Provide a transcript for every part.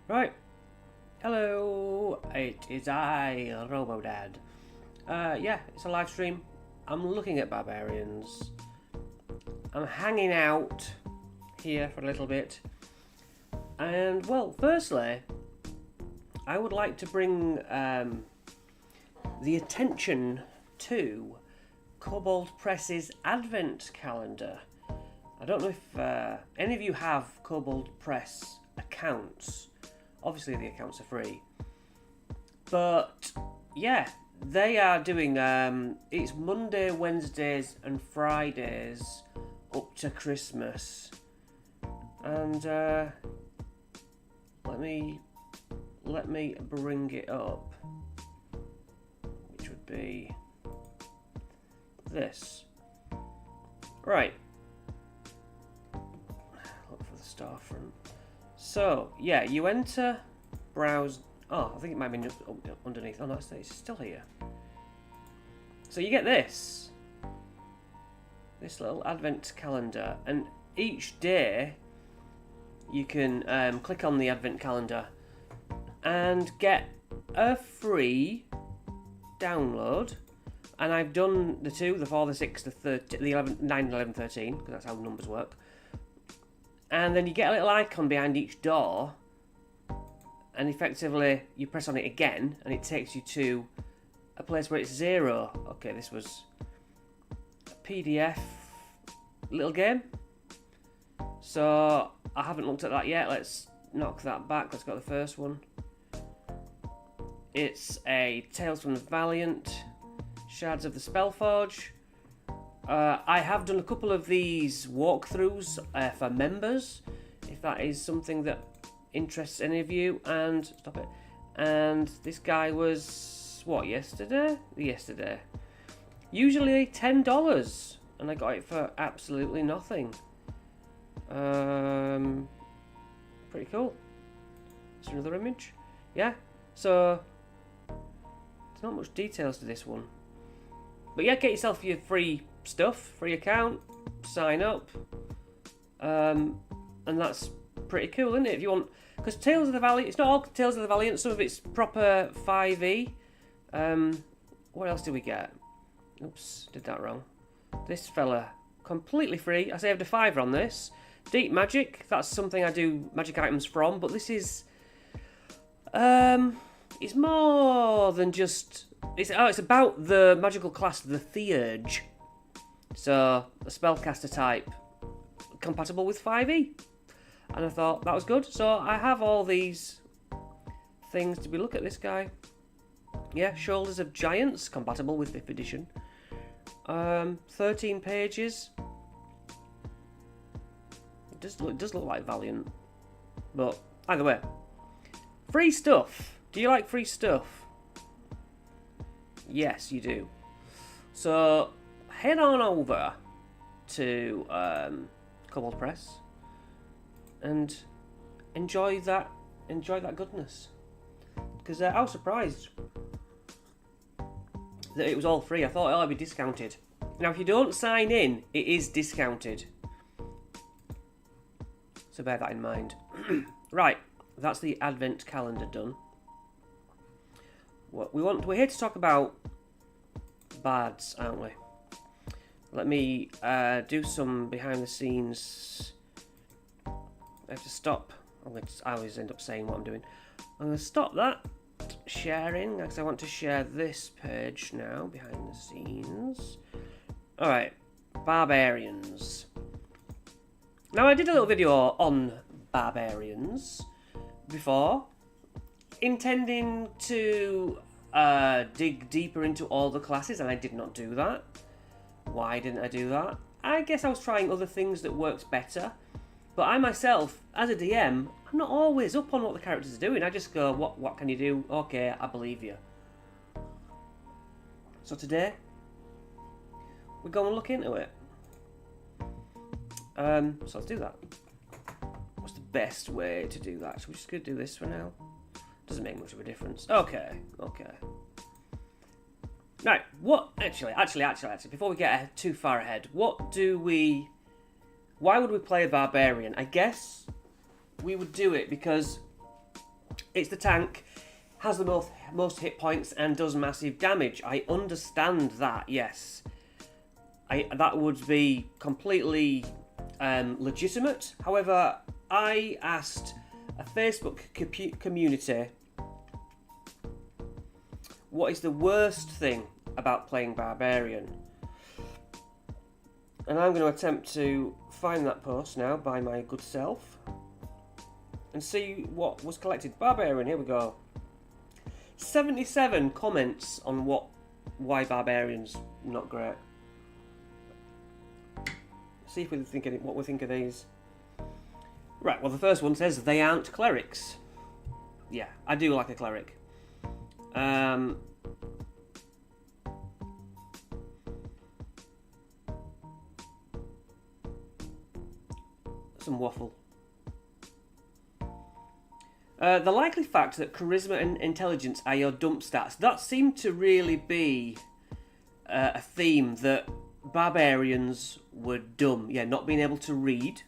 Right. Hello, it is I, RoboDad. Yeah, it's a live stream. I'm looking at Barbarians. I'm hanging out here for a little bit. And, well, firstly, I would like to bring the attention to Kobold Press's Advent Calendar. I don't know if any of you have Kobold Press accounts. Obviously the accounts are free. But, yeah, they are doing, it's Monday, Wednesdays and Fridays up to Christmas. And, let me bring it up. Which would be this. Right. Look for the storefront. So, yeah, you enter, browse. Oh, I think it might be underneath. Oh, no, it's still here. So you get this little advent calendar, and each day you can click on the advent calendar and get a free download. And I've done the 2, the 4, the 6, the 13, the 11, 9, 11, 13, because that's how numbers work. And then you get a little icon behind each door, and effectively you press on it again, and it takes you to a place where it's 0. Okay, this was a PDF little game. So I haven't looked at that yet. Let's knock that back. Let's go to the first one. It's a Tales from the Valiant, Shards of the Spellforge. I have done a couple of these walkthroughs for members, if that is something that interests any of you. And stop it. And this guy was what, yesterday? Yesterday. Usually $10, and I got it for absolutely nothing. Pretty cool. Is there another image? Yeah. So there's not much details to this one, but yeah, get yourself your free stuff, free account, sign up, and that's pretty cool, isn't it? If you want, because Tales of the Valiant, it's not all Tales of the Valiant, some of it's proper 5e. What else did we get? Oops, did that wrong. This fella, completely free. I saved a $5 on this. Deep Magic, that's something I do magic items from, but this is, it's more than just, it's about the magical class, the Theurge. So, a spellcaster type, compatible with 5e. And I thought that was good. So, I have all these things. Did we look at this guy? Yeah, Shoulders of Giants, compatible with 5th edition. 13 pages. It does look like Valiant. But, either way. Free stuff. Do you like free stuff? Yes, you do. So, head on over to Kobold Press and enjoy that goodness. Because I was surprised that it was all free. I thought it'd be discounted. Now, if you don't sign in, it is discounted. So bear that in mind. Right, that's the advent calendar done. We're here to talk about bards, aren't we? Let me do some behind the scenes. I have to stop. I always end up saying what I'm doing. I'm going to stop that sharing because I want to share this page now, behind the scenes. Alright, Barbarians. Now, I did a little video on Barbarians before, intending to dig deeper into all the classes, and I did not do that. Why didn't I do that? I guess I was trying other things that worked better. But I myself, as a DM, I'm not always up on what the characters are doing. I just go, what can you do? Okay, I believe you. So today, we go and look into it. So let's do that. What's the best way to do that? So we're just going to do this for now. Doesn't make much of a difference. Okay. Right, actually, before we get too far ahead, why would we play a barbarian? I guess we would do it because It's the tank, has the most hit points and does massive damage. I understand that, yes. That would be completely legitimate. However, I asked a Facebook community what is the worst thing about playing Barbarian. And I'm going to attempt to find that post now by my good self and see what was collected. Barbarian, here we go. 77 comments on why Barbarian's not great. See if we think what we think of these. Right, well the first one says they aren't clerics. Yeah, I do like a cleric. Some waffle. The likely fact that charisma and intelligence are your dump stats. That seemed to really be a theme, that barbarians were dumb. Yeah, not being able to read.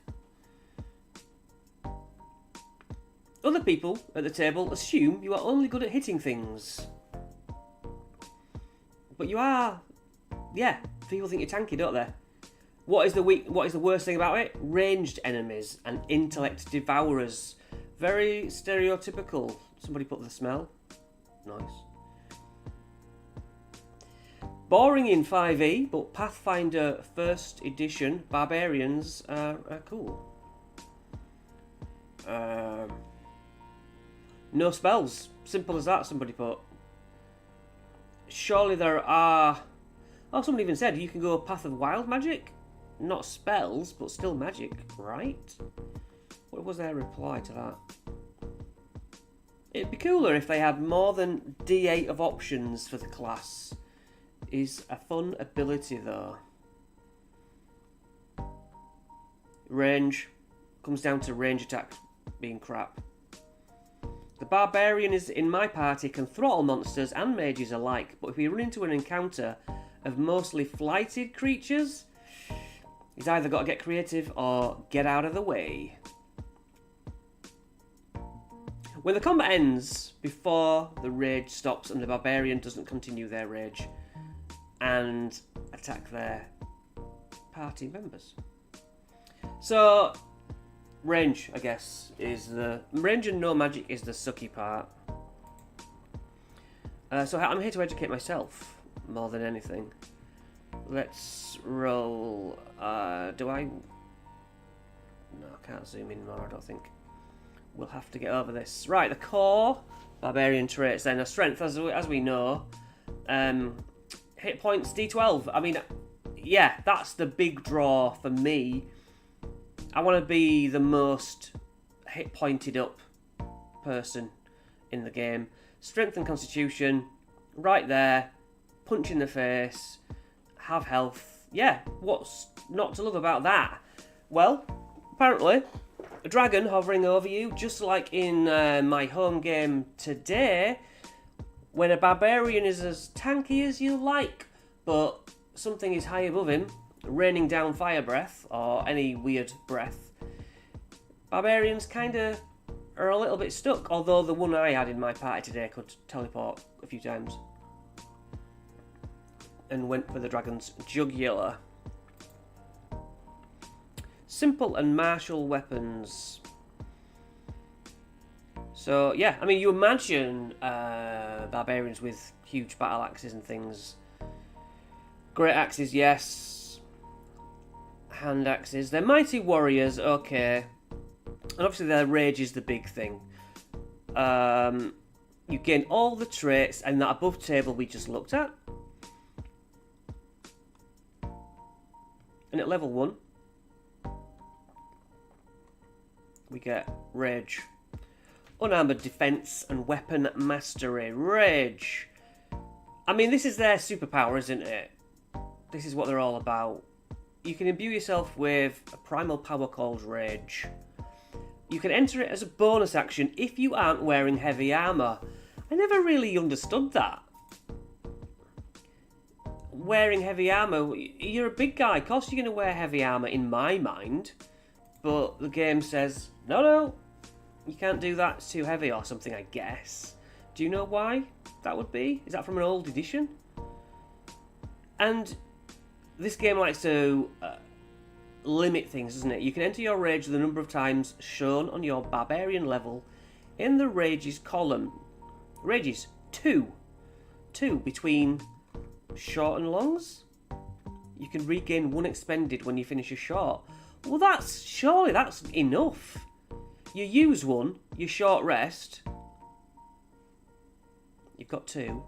Other people at the table assume you are only good at hitting things. But you are... Yeah, people think you're tanky, don't they? What is the worst thing about it? Ranged enemies and intellect devourers. Very stereotypical. Somebody put the smell. Nice. Boring in 5e, but Pathfinder 1st edition barbarians are cool. No spells. Simple as that, somebody put. Surely there are... Oh, somebody even said you can go Path of Wild Magic. Not spells, but still magic, right? What was their reply to that? It'd be cooler if they had more than D8 of options for the class. Is a fun ability, though. Range. Comes down to range attacks being crap. The Barbarian is in my party can throttle monsters and mages alike, but if we run into an encounter of mostly flighted creatures, he's either got to get creative or get out of the way. When the combat ends before the rage stops and the Barbarian doesn't continue their rage and attack their party members. So, range, I guess, is the... Range and no magic is the sucky part. So I'm here to educate myself more than anything. Let's roll... do I... No, I can't zoom in more, I don't think. We'll have to get over this. Right, the core barbarian traits then. A strength, as we know. Hit points, D12. I mean, yeah, that's the big draw for me. I want to be the most hit pointed up person in the game. Strength and constitution, right there. Punch in the face. Have health. Yeah, what's not to love about that? Well, apparently, a dragon hovering over you, just like in my home game today, when a barbarian is as tanky as you like, but something is high above him, raining down fire breath, or any weird breath, barbarians kind of are a little bit stuck, although the one I had in my party today could teleport a few times. And went for the dragon's jugular. Simple and martial weapons. So, yeah, I mean, you imagine barbarians with huge battle axes and things. Great axes, yes. Hand axes. They're mighty warriors, okay. And obviously their rage is the big thing. You gain all the traits and that above table we just looked at. And at level 1, we get Rage. Unarmoured Defence and Weapon Mastery. Rage. I mean, this is their superpower, isn't it? This is what they're all about. You can imbue yourself with a primal power called Rage. You can enter it as a bonus action if you aren't wearing heavy armour. I never really understood that. Wearing heavy armour, you're a big guy, of course you're going to wear heavy armour in my mind. But the game says, no, You can't do that, it's too heavy or something, I guess. Do you know why that would be? Is that from an old edition? And this game likes to limit things, doesn't it? You can enter your rage the number of times shown on your barbarian level in the rages column. Rages, 2. 2 between short and longs. You can regain 1 expended when you finish a short. Well, surely that's enough. You use 1, you short rest. You've got 2.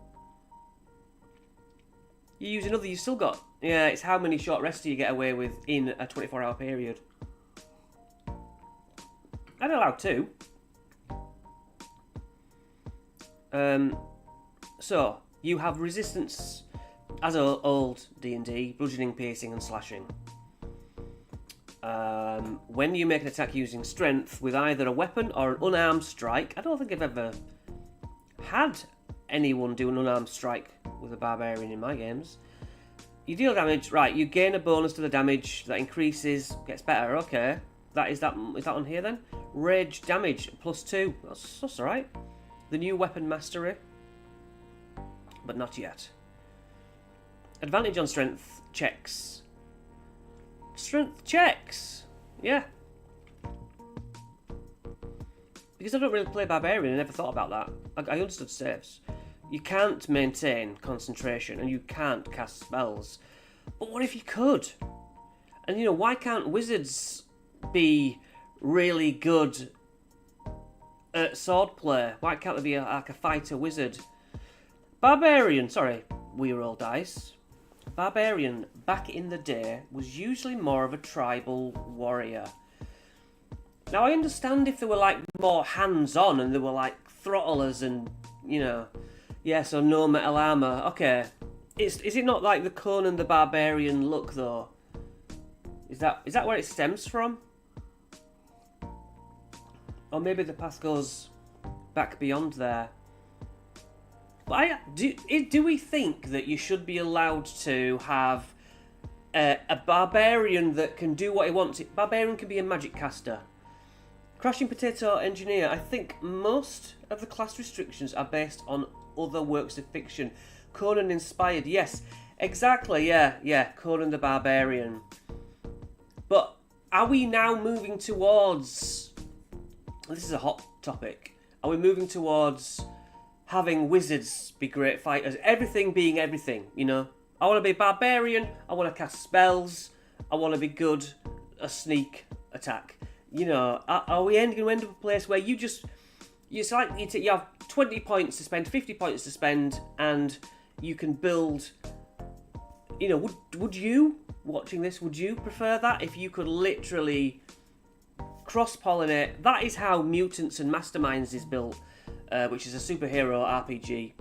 You use another, you've still got... Yeah, it's how many short rests do you get away with in a 24-hour period. I'd allow 2. So, you have resistance as old D&D, bludgeoning, piercing and slashing. When you make an attack using strength with either a weapon or an unarmed strike, I don't think I've ever had anyone do an unarmed strike with a barbarian in my games. You deal damage, right, you gain a bonus to the damage that increases, gets better, okay. Is that on here then? Rage damage, +2, that's alright. The new weapon mastery, but not yet. Advantage on strength checks. Strength checks, yeah. Because I don't really play barbarian, I never thought about that. I understood saves. You can't maintain concentration and you can't cast spells. But what if you could? And you know, why can't wizards be really good at swordplay? Why can't there be like a fighter wizard? Barbarian, sorry, we roll dice. Barbarian, back in the day, was usually more of a tribal warrior. Now, I understand if they were like more hands-on and they were like throttlers and, you know, yeah, so no metal armour. Okay. Is it not like the Conan the Barbarian look, though? Is that where it stems from? Or maybe the past goes back beyond there. But do we think that you should be allowed to have a barbarian that can do what he wants? Barbarian can be a magic caster. Crashing Potato Engineer, I think most of the class restrictions are based on other works of fiction. Conan inspired, yes, exactly, yeah, Conan the Barbarian. But are we now moving towards... This is a hot topic. Are we moving towards having wizards be great fighters? Everything being everything, you know? I want to be a barbarian, I want to cast spells, I want to be good at sneak attack. You know, are we going to end up a place where you have 20 points to spend, 50 points to spend, and you can build... You know, would you, watching this, would you prefer that? If you could literally cross-pollinate... That is how Mutants and Masterminds is built, which is a superhero RPG.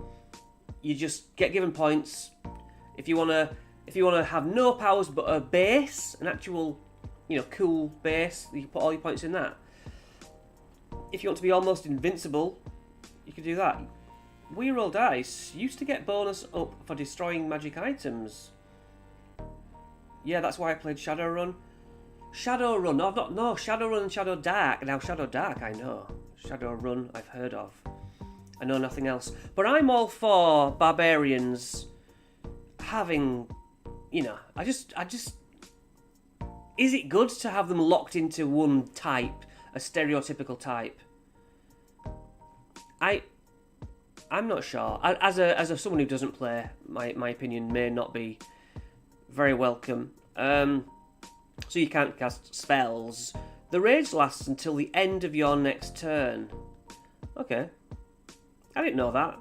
You just get given points. If you want to have no powers but a base, an actual... You know, cool base, you put all your points in that. If you want to be almost invincible, you can do that. We Roll Dice used to get bonus up for destroying magic items. Yeah, that's why I played Shadowrun. Shadowrun, no, Shadowrun and Shadow Dark. Now, Shadow Dark, I know. Shadowrun, I've heard of. I know nothing else. But I'm all for barbarians having, you know, I just... Is it good to have them locked into one type, a stereotypical type? I'm not sure. As someone who doesn't play, my opinion may not be very welcome. So you can't cast spells. The rage lasts until the end of your next turn. Okay, I didn't know that.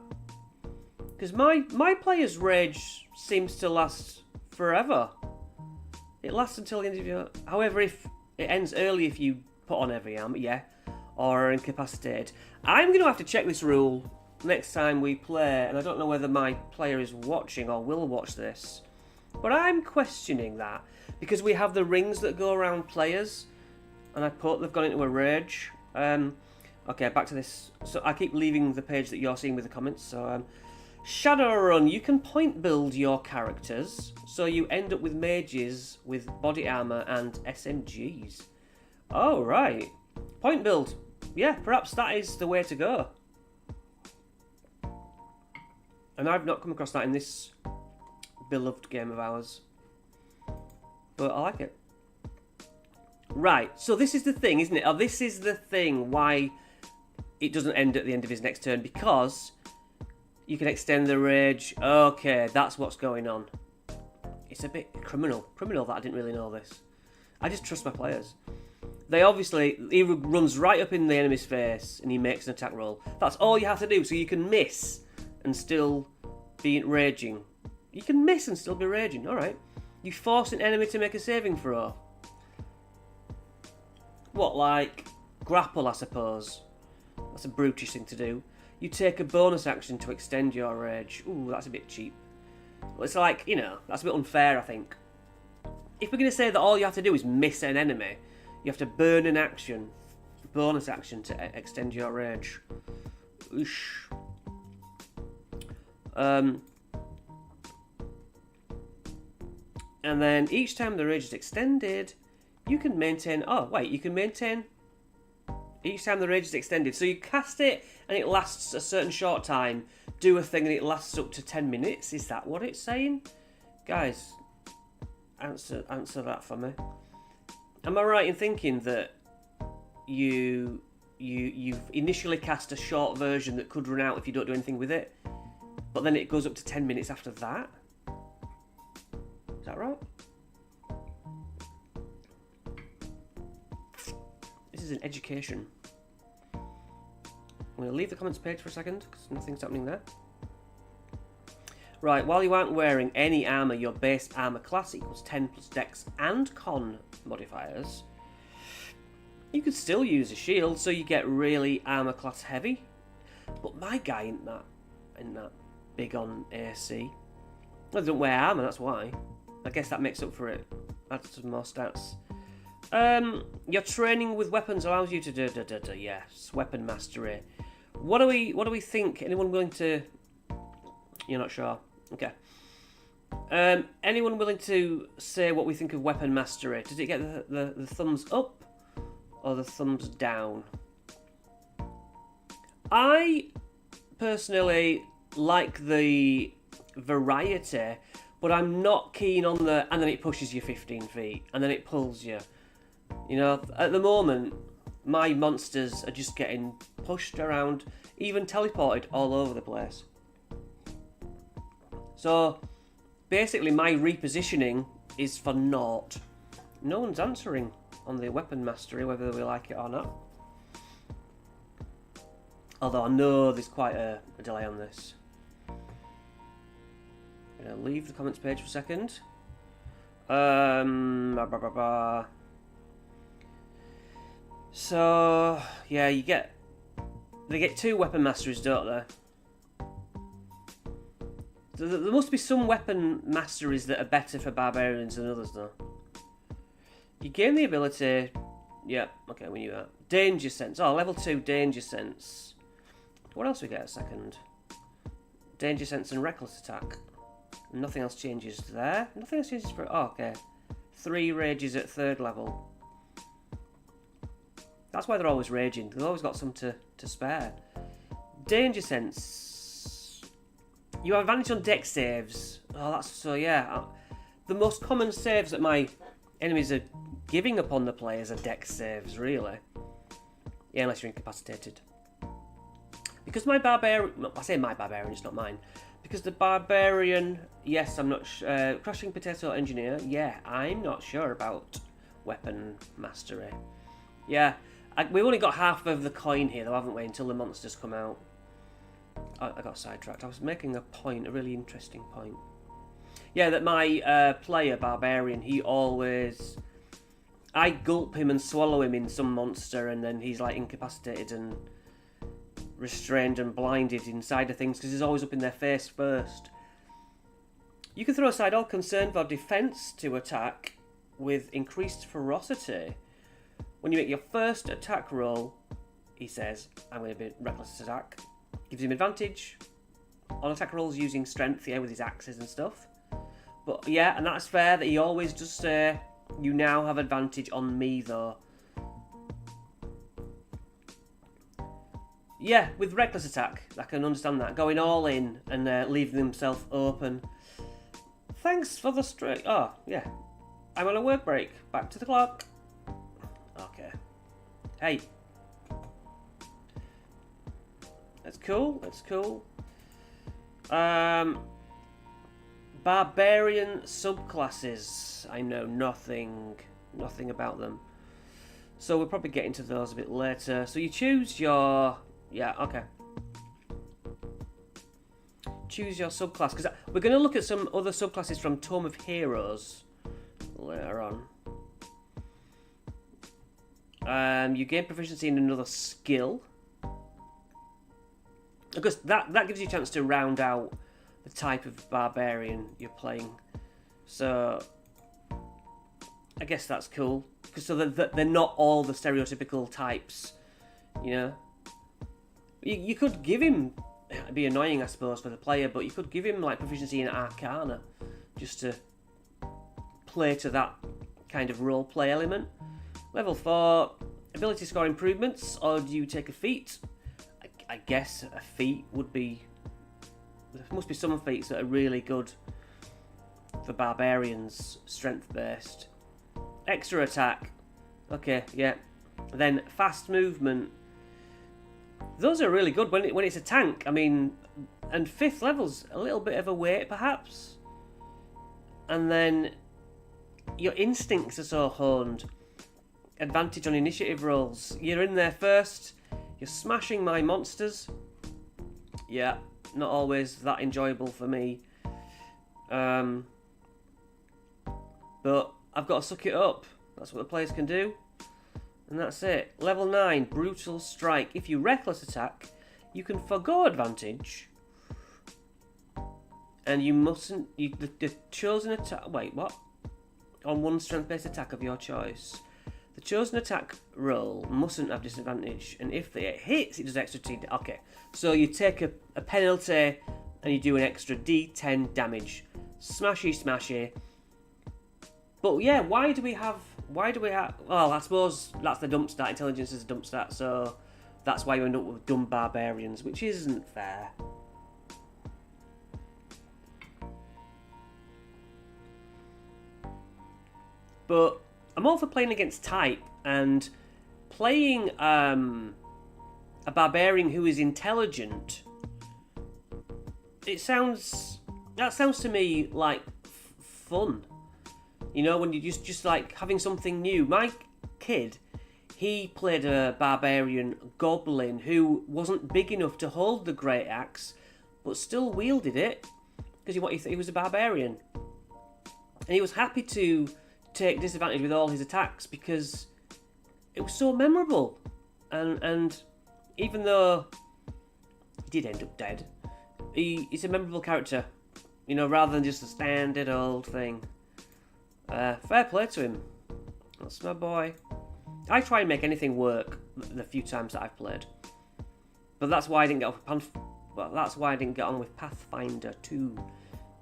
Because my player's rage seems to last forever. It lasts until the end of your... However, if it ends early if you put on heavy armor, yeah, or are incapacitated. I'm going to have to check this rule next time we play, and I don't know whether my player is watching or will watch this. But I'm questioning that, because we have the rings that go around players, and they've gone into a rage. Okay, back to this. So I keep leaving the page that you're seeing with the comments, so... Shadowrun, you can point build your characters, so you end up with mages with body armor and SMGs. Oh, right. Point build. yeah, perhaps that is the way to go. And I've not come across that in this beloved game of ours. But I like it. Right, so this is the thing, isn't it? Oh, this is the thing why it doesn't end at the end of his next turn, because you can extend the rage. Okay, that's what's going on. It's a bit criminal that I didn't really know this. I just trust my players. They obviously, he runs right up in the enemy's face and he makes an attack roll. That's all you have to do, so you can miss and still be raging. You can miss and still be raging, alright. You force an enemy to make a saving throw. What, like grapple, I suppose? That's a brutish thing to do. You take a bonus action to extend your rage. Ooh, that's a bit cheap. Well, it's like, you know, that's a bit unfair, I think. If we're going to say that all you have to do is miss an enemy, you have to burn an action, bonus action to extend your rage. Oosh. And then each time the rage is extended, you can maintain... Oh, wait, you can maintain... Each time the rage is extended. So you cast it and it lasts a certain short time. Do a thing and it lasts up to 10 minutes. Is that what it's saying? Guys, answer that for me. Am I right in thinking that you've initially cast a short version that could run out if you don't do anything with it, but then it goes up to 10 minutes after that? Is that right? This is an education. I'm going to leave the comments page for a second because nothing's happening there. Right, while you aren't wearing any armour, your base armour class equals 10 plus dex and con modifiers. You could still use a shield, so you get really armour class heavy. But my guy ain't that big on AC. Well, they don't wear armour, that's why. I guess that makes up for it. Adds some more stats. Your training with weapons allows you to do yes, weapon mastery. What do we think? Anyone willing to? You're not sure. Okay. Anyone willing to say what we think of weapon mastery? Does it get the thumbs up or the thumbs down? I personally like the variety, but I'm not keen on the and then it pushes you 15 feet and then it pulls you. You know, at the moment, my monsters are just getting pushed around, even teleported all over the place. So, basically my repositioning is for naught. No one's answering on the weapon mastery, whether we like it or not. Although I know there's quite a delay on this. I'm going to leave the comments page for a second. So, yeah, they get 2 weapon masteries, don't they? There must be some weapon masteries that are better for barbarians than others, though. You gain the ability... Yeah, okay, we knew that. Danger sense. Oh, level 2 danger sense. What else we get a second? Danger sense and reckless attack. Nothing else changes there. Nothing else changes for... Oh, okay. 3 rages at 3rd level. That's why they're always raging. They've always got some to spare. Danger sense. You have advantage on dex saves. Oh, that's so, yeah. The most common saves that my enemies are giving upon the players are dex saves, really. Yeah, unless you're incapacitated. Because my barbarian... I say my barbarian, it's not mine. Because the barbarian... Yes, I'm not... Crushing Potato Engineer. Yeah, I'm not sure about weapon mastery. Yeah. We've only got half of the coin here, though, haven't we, until the monsters come out. I got sidetracked. I was making a point, a really interesting point. Yeah, that my player, Barbarian, he always... I gulp him and swallow him in some monster, and then he's, like, incapacitated and restrained and blinded inside of things, because he's always up in their face first. You can throw aside all concern for defense to attack with increased ferocity. When you make your first attack roll, he says, I'm going to be reckless attack. Gives him advantage on attack rolls using strength, yeah, with his axes and stuff. But yeah, and that's fair that he always does say, you now have advantage on me, though. Yeah, with reckless attack, I can understand that. Going all in and leaving himself open. Thanks for the straight. Oh, yeah. I'm on a work break. Back to the clock. Okay. Hey. That's cool. That's cool. Barbarian subclasses. I know nothing about them. So we'll probably get into those a bit later. So you choose your... Yeah, okay. Choose your subclass. Because we're going to look at some other subclasses from Tome of Heroes later on. You gain proficiency in another skill. Because that gives you a chance to round out the type of barbarian you're playing. So I guess that's cool. Because so they're not all the stereotypical types, you know. You could give him, it'd be annoying I suppose for the player, but you could give him like proficiency in Arcana, just to play to that kind of role play element. Level 4, ability score improvements, or do you take a feat? I guess a feat would be, there must be some feats that are really good for barbarians, strength based. Extra attack, okay, yeah. Then fast movement. Those are really good when it's a tank. I mean, and 5th level's a little bit of a wait perhaps. And then your instincts are so honed. Advantage on initiative rolls. You're in there first. You're smashing my monsters. Yeah, not always that enjoyable for me. But I've got to suck it up. That's what the players can do. And that's it. Level 9, Brutal Strike. If you reckless attack, you can forgo advantage. And you mustn't... the chosen attack... Wait, what? On one strength-based attack of your choice. The chosen attack roll mustn't have disadvantage. And if it hits, it does extra T... Okay. So you take a penalty and you do an extra D10 damage. Smashy, smashy. But yeah, why do we have... Well, I suppose that's the dump stat. Intelligence is a dump stat, so that's why you end up with dumb barbarians, which isn't fair. But I'm all for playing against type, and playing a barbarian who is intelligent. That sounds to me like fun. You know, when you just like having something new. My kid, he played a barbarian goblin who wasn't big enough to hold the great axe, but still wielded it because he was a barbarian, and he was happy to take disadvantage with all his attacks because it was so memorable. And even though he did end up dead, he's a memorable character, you know, rather than just a standard old thing. Fair play to him. That's my boy. I try and make anything work the few times that I've played, but that's why I didn't get on with Pathfinder 2,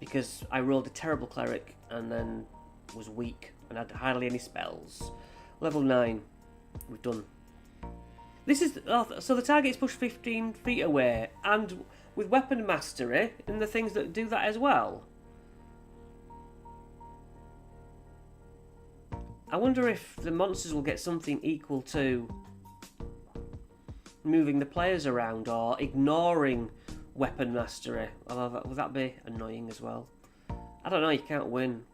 because I rolled a terrible cleric and then was weak and had hardly any spells. Level 9, we're done. This is so the target is pushed 15 feet away, and with weapon mastery and the things that do that as well. I wonder if the monsters will get something equal to moving the players around or ignoring weapon mastery. Although would that be annoying as well? I don't know, you can't win.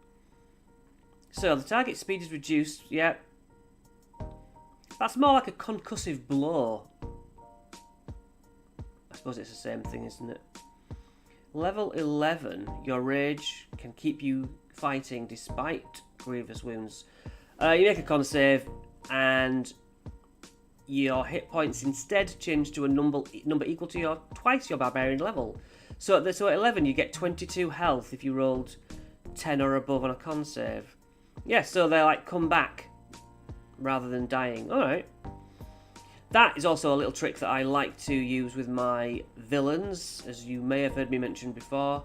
So the target speed is reduced, yeah. That's more like a concussive blow. I suppose it's the same thing, isn't it? Level 11, your rage can keep you fighting despite grievous wounds. You make a con save, and your hit points instead change to a number equal to twice your barbarian level. So at 11, you get 22 health if you rolled 10 or above on a con save. Yeah, so they like come back rather than dying. All right. That is also a little trick that I like to use with my villains, as you may have heard me mention before.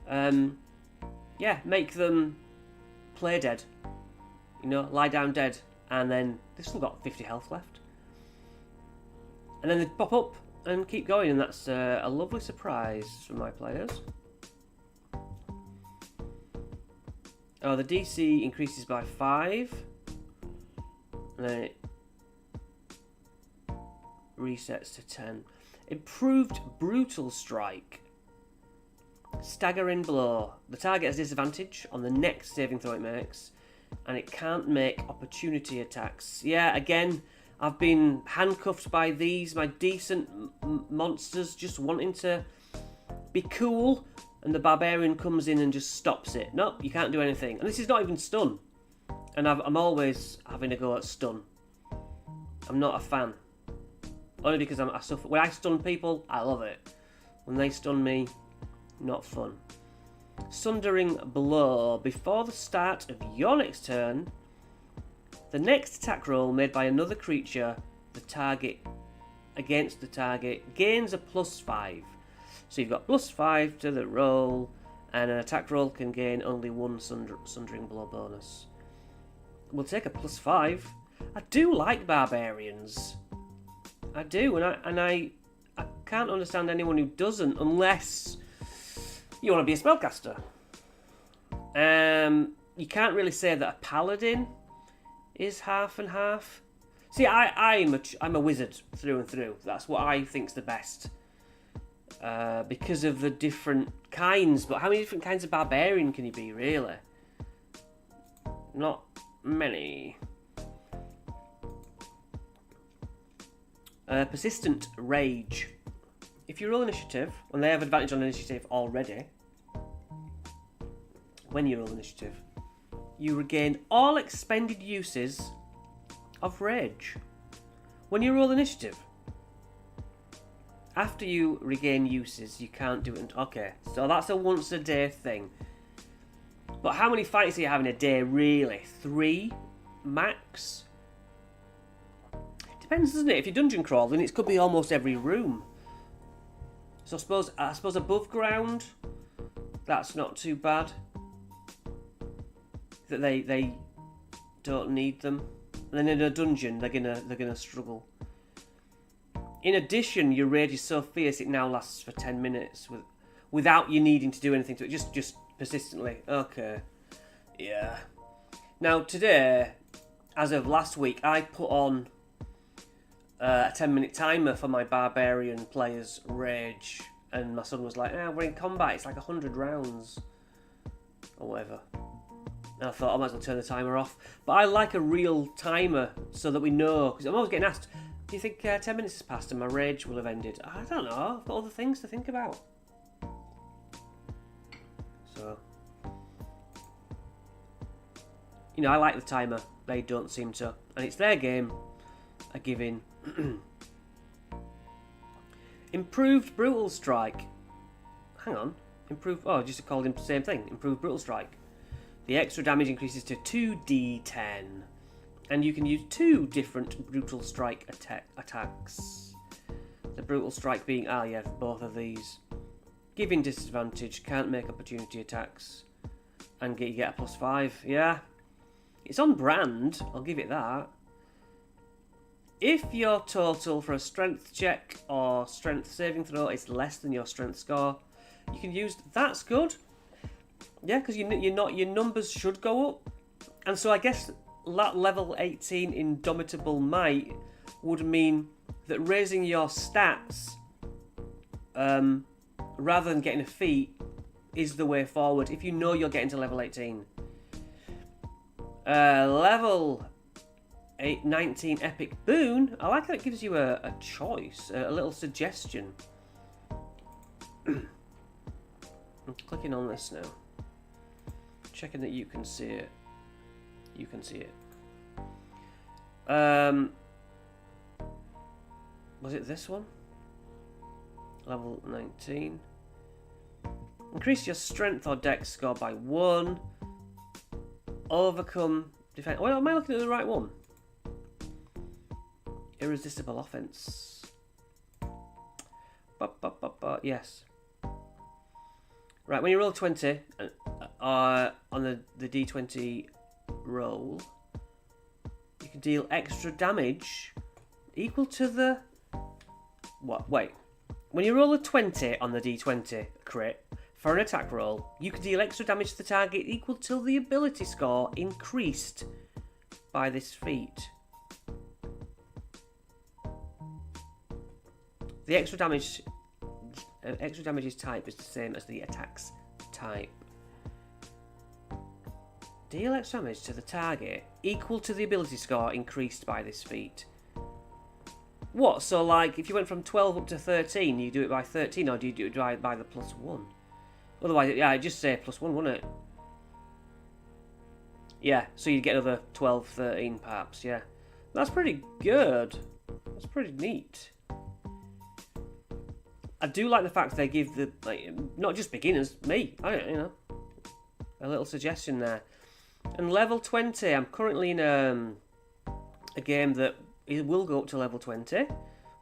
Yeah, make them play dead. You know, lie down dead, and then they've still got 50 health left. And then they pop up, and keep going, and that's a lovely surprise for my players. Oh, the DC increases by 5, and then it resets to 10. Improved Brutal Strike. Staggering Blow. The target has disadvantage on the next saving throw it makes, and it can't make opportunity attacks. Yeah, again, I've been handcuffed by these, my decent monsters just wanting to be cool, and the Barbarian comes in and just stops it. Nope, you can't do anything. And this is not even stun. And I'm always having to go at stun. I'm not a fan. Only because I suffer. When I stun people, I love it. When they stun me, not fun. Sundering Blow. Before the start of your next turn, the next attack roll made by another creature, the target against the target, gains a +5. So you've got +5 to the roll, and an attack roll can gain only one Sundering Blow bonus. We'll take a +5. I do like Barbarians. I do, and I can't understand anyone who doesn't, unless you want to be a spellcaster. You can't really say that a paladin is half and half. See, I'm a wizard through and through. That's what I think's the best. Because of the different kinds. But how many different kinds of barbarian can you be, really? Not many. Persistent Rage. If you roll initiative, and they have advantage on initiative already, when you roll initiative, you regain all expended uses of Rage. When you roll initiative, after you regain uses, you can't do it. Okay, so that's a once a day thing. But how many fights do you have in a day, really? 3 max? Depends, doesn't it? If you're dungeon crawling, it could be almost every room. So I suppose above ground, that's not too bad. That they don't need them. And then in a dungeon, they're gonna struggle. In addition, your rage is so fierce it now lasts for 10 minutes without you needing to do anything to it. Just persistently. Okay. Yeah. Now today, as of last week, I put on a 10-minute timer for my barbarian players' rage, and my son was like, we're in combat, it's like 100 rounds or whatever. And I thought I might as well turn the timer off. But I like a real timer so that we know, because I'm always getting asked, do you think 10 minutes has passed and my rage will have ended? I don't know, I've got other things to think about. So, I like the timer. They don't seem to. And it's their game. I give in. Improved Brutal Strike. Hang on. Just called him the same thing. Improved Brutal Strike. The extra damage increases to 2d10. And you can use 2 different Brutal Strike attacks. The Brutal Strike being, both of these. Giving disadvantage, can't make opportunity attacks. And you get a +5. Yeah. It's on brand, I'll give it that. If your total for a strength check or strength saving throw is less than your strength score, you can use. That's good. Yeah, because your numbers should go up, and so I guess that level 18 Indomitable Might would mean that raising your stats, rather than getting a feat, is the way forward. If you know you're getting to level 18, level 19 Epic Boon. I like that it gives you a choice, a little suggestion. I'm clicking on this now. Checking that you can see it. You can see it. Was it this one? Level 19. Increase your strength or dex score by 1. Overcome defense. Well, am I looking at the right one? Irresistible offense. Yes. Right, when you roll 20 on the D20 roll, you can deal extra damage equal to the What? Wait. When you roll a 20 on the d20 crit for an attack roll, you can deal extra damage to the target equal to the ability score increased by this feat. The extra damage's type is the same as the attack's type. Deal extra damage to the target equal to the ability score increased by this feat. What? So, like, if you went from 12 up to 13, you do it by 13, or do you do it by the +1? Otherwise, yeah, I'd just say +1, wouldn't it? Yeah, so you'd get another 12, 13, perhaps, yeah. That's pretty good. That's pretty neat. I do like the fact they give the, like, not just beginners, me, a little suggestion there. And level 20, I'm currently in a game that it will go up to level 20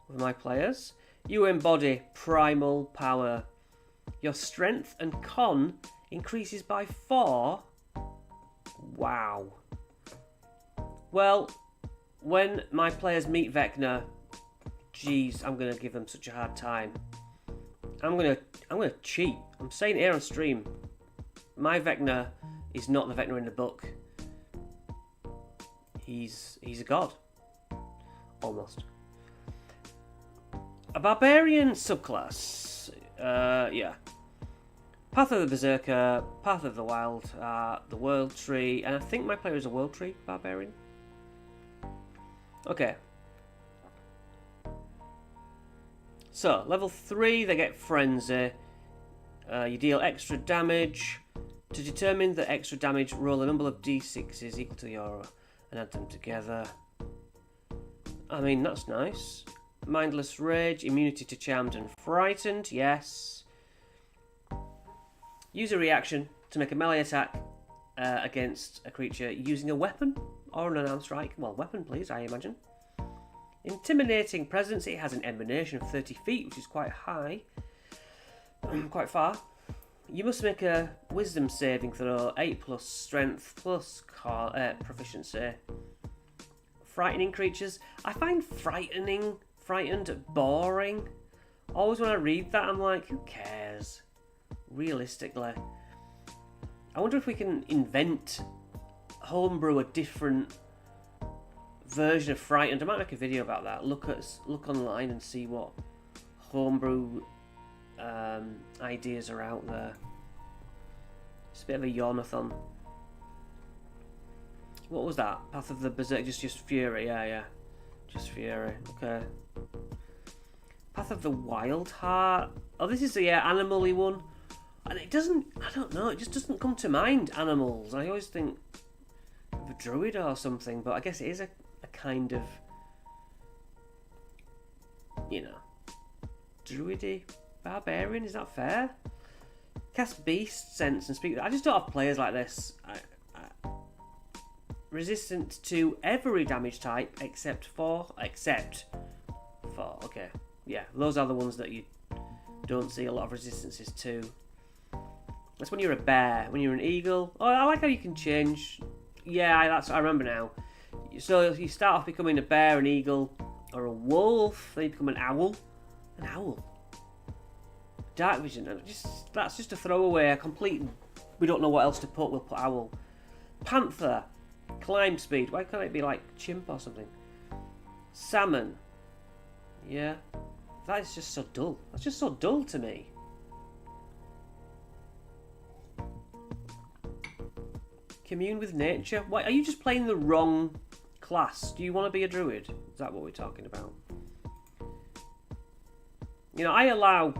with my players. You embody primal power. Your strength and con increases by 4. Wow. Well, when my players meet Vecna, jeez, I'm gonna give them such a hard time. I'm gonna cheat. I'm saying it here on stream. My Vecna is not the Vecna in the book. He's a god. Almost. A barbarian subclass. Yeah. Path of the Berserker, Path of the Wild, the World Tree, and I think my player is a World Tree barbarian. Okay. So, level 3, they get Frenzy. You deal extra damage. To determine the extra damage, roll a number of d6s equal to the aura and add them together. I mean, that's nice. Mindless Rage, immunity to Charmed and Frightened, yes. Use a reaction to make a melee attack against a creature using a weapon or an unarmed strike. Well, weapon please, I imagine. Intimidating Presence, it has an emanation of 30 feet, which is quite high. Quite far. You must make a wisdom saving throw, 8 plus strength plus proficiency. Frightening creatures. I find frightened boring. Always when I read that, I'm like, who cares? Realistically. I wonder if we can homebrew a different version of frightened. I might make a video about that. Look online and see what homebrew ideas are out there. It's a bit of a yawnathon. What was that? Path of the Berserk, just Fury, yeah. Just Fury, okay. Path of the Wild Heart. Oh, this is the animal-y one. And it doesn't, I don't know, it just doesn't come to mind, animals. I always think of a druid or something, but I guess it is a kind of, druidy barbarian, is that fair? Cast Beast Sense and speak. I just don't have players like this. Resistant to every damage type except for. Okay, yeah, those are the ones that you don't see a lot of resistances to. That's when you're a bear. When you're an eagle. Oh, I like how you can change. Yeah, I remember now. So you start off becoming a bear, an eagle, or a wolf. Then you become an owl. An owl. Dark vision. That's just a throwaway. A complete. We don't know what else to put. We'll put owl. Panther. Climb speed. Why can't it be like chimp or something? Salmon. Yeah. That is just so dull. That's just so dull to me. Commune with nature. Why are you just playing the wrong class? Do you want to be a druid? Is that what we're talking about? I allow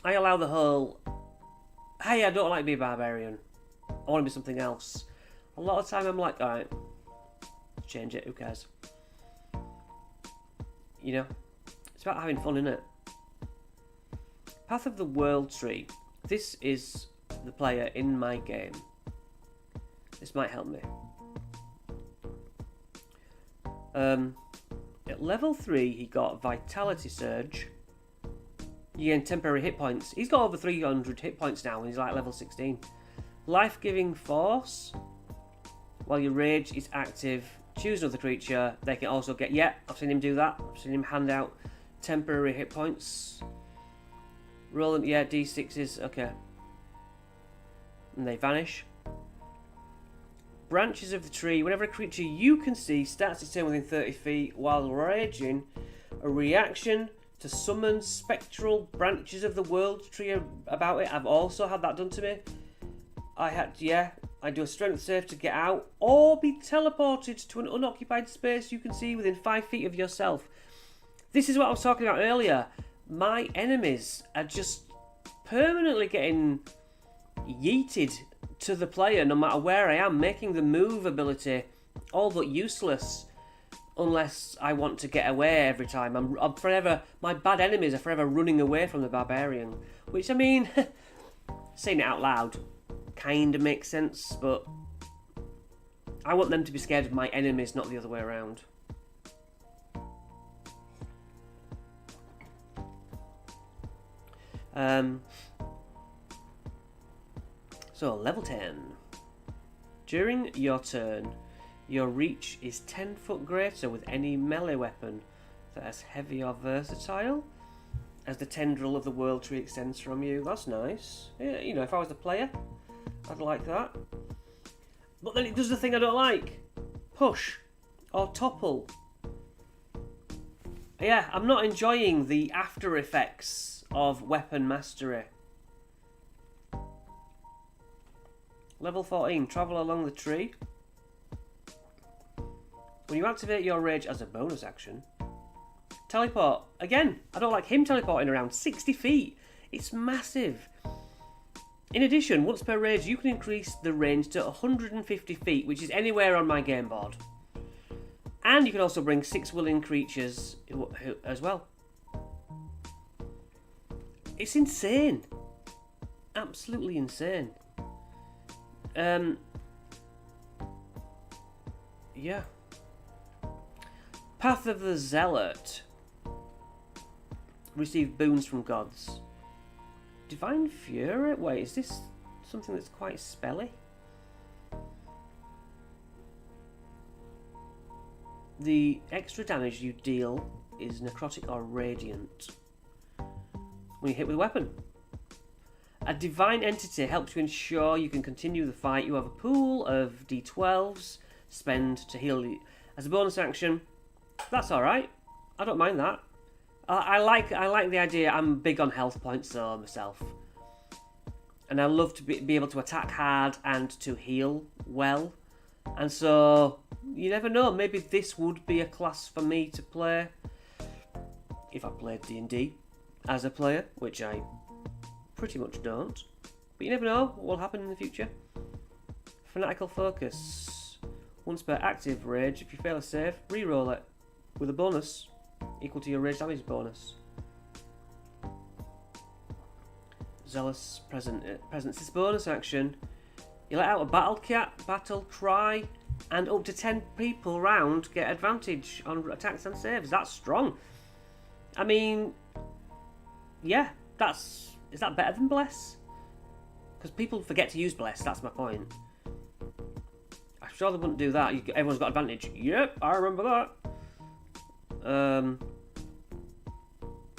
the whole, hey, I don't like to be a barbarian. I want to be something else. A lot of the time I'm like, alright, change it, who cares? It's about having fun, isn't it? Path of the World Tree. This is the player in my game. This might help me. At level 3, he got Vitality Surge. You gain temporary hit points. He's got over 300 hit points now, and he's like level 16. Life-giving Force. While your rage is active, choose another creature. They can also get... Yeah, I've seen him do that. I've seen him hand out temporary hit points. Roll them, yeah, d6s, okay. And they vanish. Branches of the tree. Whenever a creature you can see starts its turn within 30 feet while raging, a reaction to summon spectral branches of the world tree about it. I've also had that done to me. I do a strength save to get out or be teleported to an unoccupied space you can see within 5 feet of yourself. This is what I was talking about earlier. My enemies are just permanently getting yeeted to the player no matter where I am, making the move ability all but useless unless I want to get away every time. I'm forever, my bad enemies are forever running away from the barbarian, which, I mean, saying it out loud kind of makes sense, but I want them to be scared of my enemies, not the other way around. So, level 10. During your turn, your reach is 10 foot greater with any melee weapon that is heavy or versatile, as the tendril of the world tree extends from you. That's nice. Yeah, you know, if I was the player, I'd like that. But then it does the thing I don't like. Push or topple. Yeah, I'm not enjoying the after effects of weapon mastery. Level 14, travel along the tree. When you activate your rage as a bonus action, teleport. Again, I don't like him teleporting around 60 feet. It's massive. In addition, once per rage, you can increase the range to 150 feet, which is anywhere on my game board. And you can also bring 6 willing creatures as well. It's insane. Absolutely insane. Yeah. Path of the Zealot. Receive boons from gods. Divine Fury? Wait, is this something that's quite spelly? The extra damage you deal is necrotic or radiant when you hit with a weapon. A divine entity helps you ensure you can continue the fight. You have a pool of d12s spend to heal you. As a bonus action, that's alright. I don't mind that. I like the idea. I'm big on health points though myself. And I love to be able to attack hard and to heal well. And so, you never know, maybe this would be a class for me to play if I played D&D as a player, which I pretty much don't. But you never know what will happen in the future. Fanatical Focus. Once per active rage, if you fail a save, re-roll it with a bonus equal to your rage damage bonus. Zealous Presence. This bonus action. You let out a battle cry, and up to 10 people round get advantage on attacks and saves. That's strong. I mean, yeah, is that better than Bless? Because people forget to use Bless, that's my point. I'm sure they wouldn't do that. Everyone's got advantage. Yep, I remember that.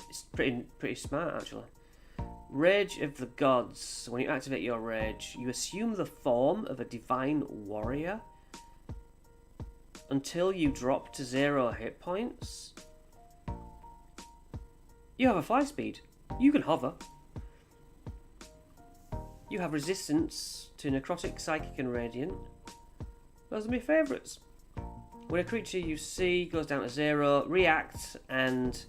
It's pretty smart, actually. Rage of the Gods. When you activate your rage, you assume the form of a divine warrior until you drop to 0 hit points. You have a fly speed. You can hover. You have resistance to necrotic, psychic, and radiant. Those are my favourites. When a creature you see goes down to 0, react and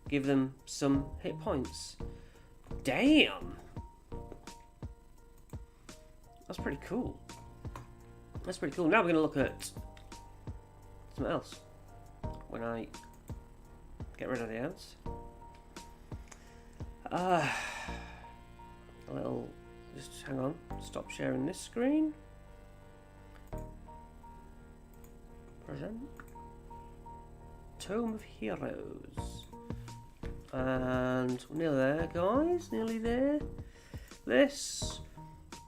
give them some hit points. Damn! That's pretty cool. That's pretty cool. Now we're going to look at something else. When I get rid of the ants. A little... Just hang on. Stop sharing this screen. Present. Tome of Heroes. And we're nearly there, guys. Nearly there. This.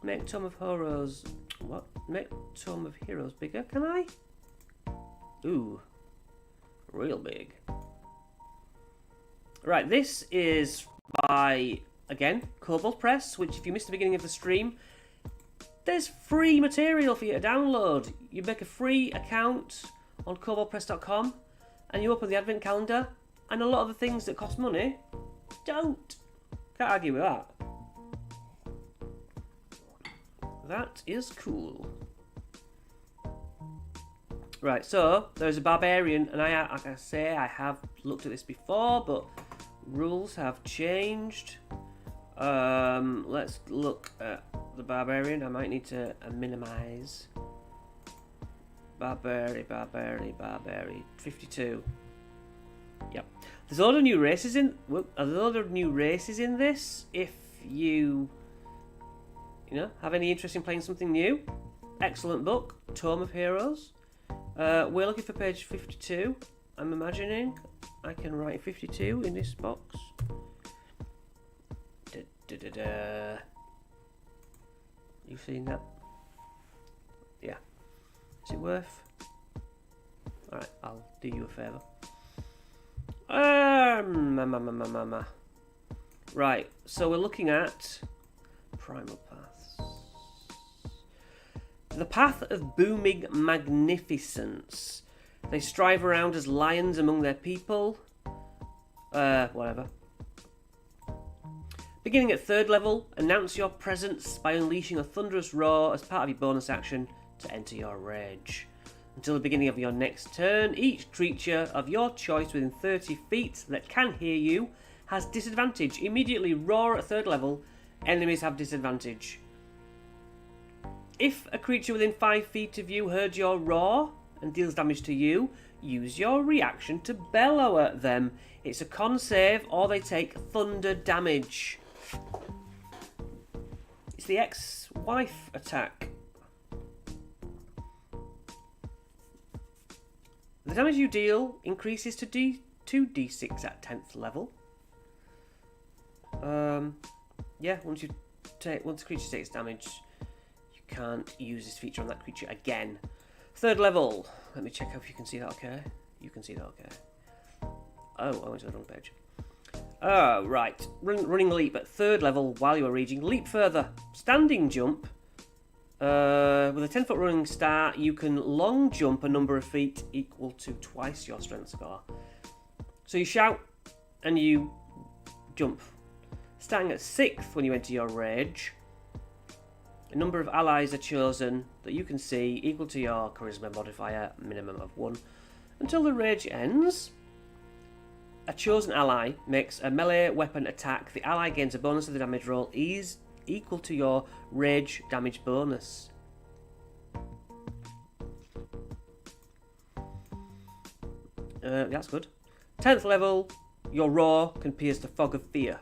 Make Tome of Heroes. What? Make Tome of Heroes bigger, can I? Ooh. Real big. Right, this is by, again, Kobold Press, which if you missed the beginning of the stream, there's free material for you to download. You make a free account on koboldpress.com and you open the advent calendar, and a lot of the things that cost money don't. Can't argue with that. That is cool. Right, so there's a barbarian, and like I say, I have looked at this before, but rules have changed. Let's look at the barbarian. I might need to minimize. Barbary. 52. Yep. There's a lot of new races in. This. If you have any interest in playing something new, excellent book, Tome of Heroes. We're looking for page 52. I'm imagining I can write 52 in this box. You seen that? Yeah. Is it worth? Alright, I'll do you a favour. Right, so we're looking at Primal Paths. The path of booming magnificence. They strive around as lions among their people. Whatever. Beginning at 3rd level, announce your presence by unleashing a thunderous roar as part of your bonus action to enter your rage. Until the beginning of your next turn, each creature of your choice within 30 feet that can hear you has disadvantage. Immediately roar at 3rd level, enemies have disadvantage. If a creature within 5 feet of you heard your roar and deals damage to you, use your reaction to bellow at them. It's a con save or they take thunder damage. It's the ex-wife attack. The damage you deal increases to 2d6 at 10th level. Yeah, once the creature takes damage, you can't use this feature on that creature again. 3rd level. Let me check if you can see that okay. You can see that okay. Oh, I went to the wrong page. Right. Running leap at 3rd level while you are raging. Leap further. Standing jump. With a 10-foot running start, you can long jump a number of feet equal to twice your strength score. So you shout and you jump. Starting at 6th when you enter your rage, a number of allies are chosen that you can see equal to your charisma modifier, minimum of 1. Until the rage ends, a chosen ally makes a melee weapon attack. The ally gains a bonus of the damage roll is equal to your rage damage bonus. That's good. 10th level, your roar can pierce the fog of fear.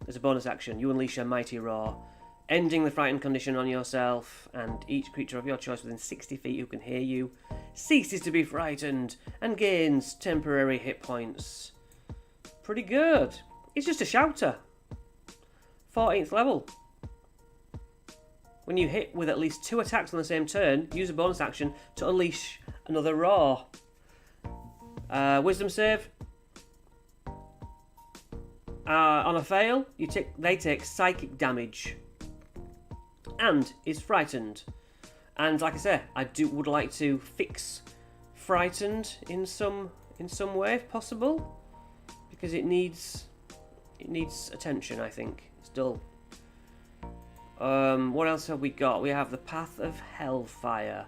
As a bonus action, you unleash a mighty roar, ending the frightened condition on yourself, and each creature of your choice within 60 feet who can hear you ceases to be frightened and gains temporary hit points. Pretty good. It's just a shouter. 14th level. When you hit with at least 2 attacks on the same turn, use a bonus action to unleash another roar. Wisdom save. On a fail, they take psychic damage and is frightened. And like I say, I would like to fix frightened in some way if possible, because it needs attention. I think it's dull. What else have we got? We have the Path of Hellfire.